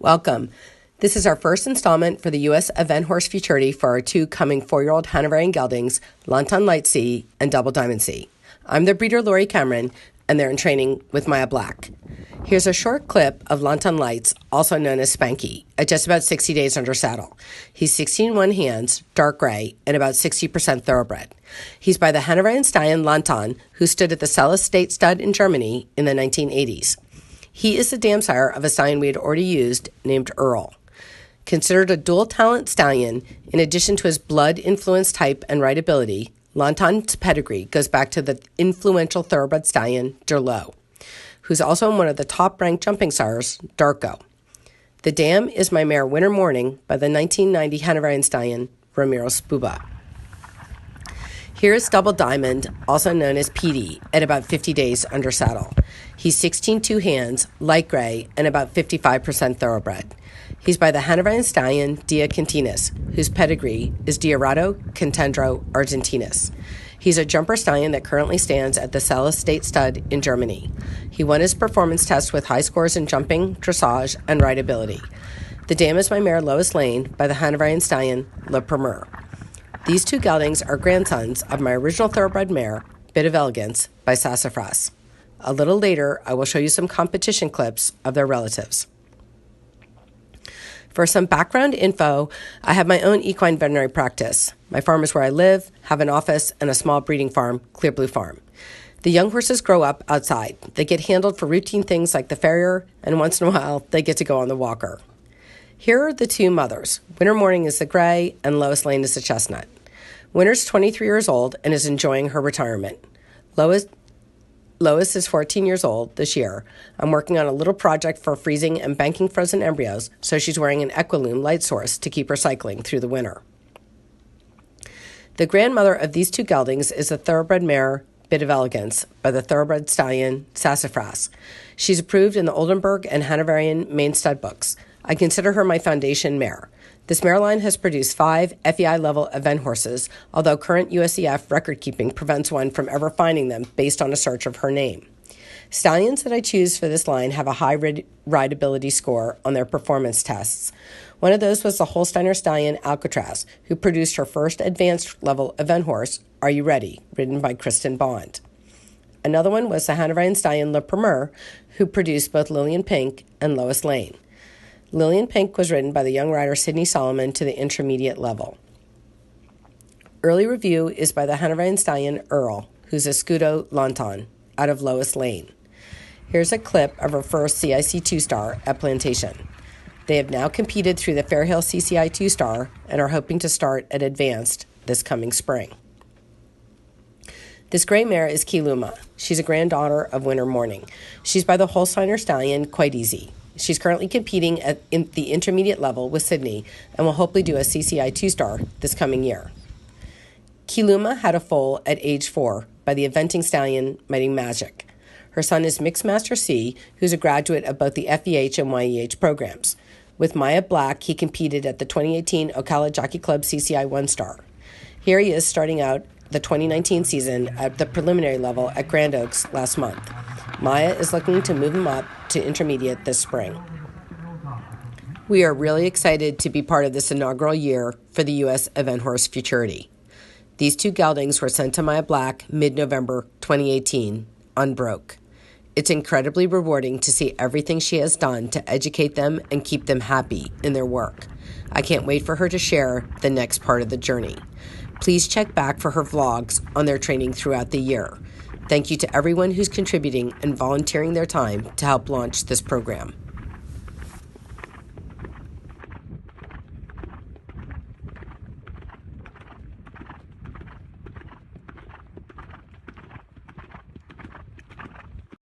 Welcome. This is our first installment for the U.S. event horse Futurity for our two coming 4-year-old Hanoverian geldings, Lanthan Light C and Double Diamond C. I'm their breeder, Lori Cameron, and they're in training with Maya Black. Here's a short clip of Lanthan Lights, also known as Spanky, at just about 60 days under saddle. He's 16-1 hands, dark gray, and about 60% thoroughbred. He's by the Hanoverian stallion Lanthan, who stood at the Celle State Stud in Germany in the 1980s. He is the dam sire of a stallion we had already used named Earl. Considered a dual talent stallion, in addition to his blood-influenced type and rideability, Lanthan's pedigree goes back to the influential thoroughbred stallion Derlot, who's also one of the top-ranked jumping sires, Darko. The dam is my mare Winter Morning by the 1990 Hanoverian stallion Ramiro Spuba. Here's Double Diamond, also known as Petey, at about 50 days under saddle. He's 16-2 hands, light gray, and about 55% thoroughbred. He's by the Hanoverian stallion Dia Quintinas, whose pedigree is Diorado Contendro Argentinus. He's a jumper stallion that currently stands at the Celle State Stud in Germany. He won his performance test with high scores in jumping, dressage, and rideability. The dam is my mare Lois Lane by the Hanoverian stallion Le Premier. These two geldings are grandsons of my original thoroughbred mare, Bit of Elegance, by Sassafras. A little later, I will show you some competition clips of their relatives. For some background info, I have my own equine veterinary practice. My farm is where I live, have an office, and a small breeding farm, Clear Blue Farm. The young horses grow up outside. They get handled for routine things like the farrier, and once in a while, they get to go on the walker. Here are the two mothers. Winter Morning is the gray, and Lois Lane is the chestnut. Winter's 23 years old and is enjoying her retirement. Lois is 14 years old this year. I'm working on a little project for freezing and banking frozen embryos, so she's wearing an Equiloom light source to keep her cycling through the winter. The grandmother of these two geldings is the thoroughbred mare Bit of Elegance by the thoroughbred stallion Sassafras. She's approved in the Oldenburg and Hanoverian main stud books. I consider her my foundation mare. This mare line has produced 5 FEI-level event horses, although current USEF record-keeping prevents one from ever finding them based on a search of her name. Stallions that I choose for this line have a high rideability score on their performance tests. One of those was the Holsteiner stallion Alcatraz, who produced her first advanced-level event horse, Are You Ready?, ridden by Kristen Bond. Another one was the Hanoverian stallion Le Premier, who produced both Lillian Pink and Lois Lane. Lillian Pink was ridden by the young rider Sydney Solomon to the intermediate level. Early review is by the Hanoverian stallion Earl, who's a Scudo Lanthan, out of Lois Lane. Here's a clip of her first CIC 2-star at Plantation. They have now competed through the Fairhill CCI 2-star and are hoping to start at Advanced this coming spring. This gray mare is Kiluma. She's a granddaughter of Winter Morning. She's by the Holsteiner stallion Quite Easy. She's currently competing in the intermediate level with Sydney and will hopefully do a CCI 2-star this coming year. Kiluma had a foal at age 4 by the eventing stallion Mighty Magic. Her son is Mixmaster C, who's a graduate of both the FEH and YEH programs. With Maya Black, he competed at the 2018 Ocala Jockey Club CCI 1-star. Here he is starting out the 2019 season at the preliminary level at Grand Oaks last month. Maya is looking to move him up to intermediate this spring. We are really excited to be part of this inaugural year for the U.S. event horse Futurity. These two geldings were sent to Maya Black mid-November 2018, unbroke. It's incredibly rewarding to see everything she has done to educate them and keep them happy in their work. I can't wait for her to share the next part of the journey. Please check back for her vlogs on their training throughout the year. Thank you to everyone who's contributing and volunteering their time to help launch this program.